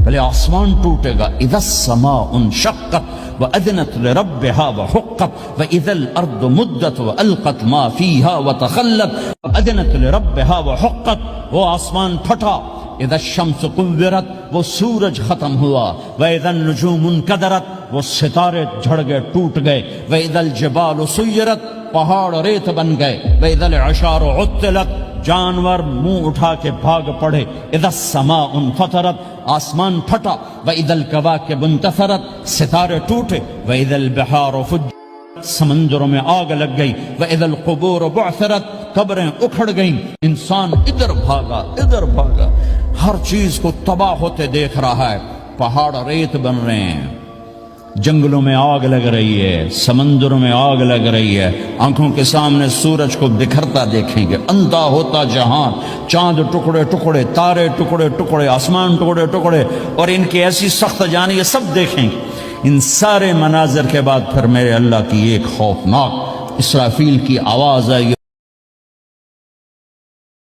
پہلے آسمان ٹوٹے گا، اذا السماء انشقت وأذنت لربها وحقت وإذا الأرض مدت وألقت ما فيها وتخلت وأذنت لربها وحقت. وہ آسمان پھٹا. اذا الشمس كورت، وہ سورج ختم ہوا. وإذا النجوم انكدرت، وہ ستارے جھڑ گئے، ٹوٹ گئے. وإذا الجبال سيرت، پہاڑ ریت بن گئے. وإذا العشار عطلت، جانور منہ اٹھا کے بھاگ پڑے. اذا السماء انفطرت، آسمان پھٹا. وإذا الكواكب انتثرت، ستارے ٹوٹے. وإذا البحار فجرت، سمندروں میں آگ لگ گئی. وإذا القبور بعثرت، قبریں اکھڑ گئیں. انسان ادھر بھاگا ادھر بھاگا، ہر چیز کو تباہ ہوتے دیکھ رہا ہے. پہاڑ ریت بن رہے ہیں، جنگلوں میں آگ لگ رہی ہے، سمندروں میں آگ لگ رہی ہے. آنکھوں کے سامنے سورج کو بکھرتا دیکھیں گے، اندھا ہوتا جہاں، چاند ٹکڑے ٹکڑے، تارے ٹکڑے ٹکڑے، آسمان ٹکڑے ٹکڑے، اور ان کی ایسی سخت جانی، یہ سب دیکھیں. ان سارے مناظر کے بعد پھر میرے اللہ کی ایک خوفناک اسرافیل کی آواز آئے گی.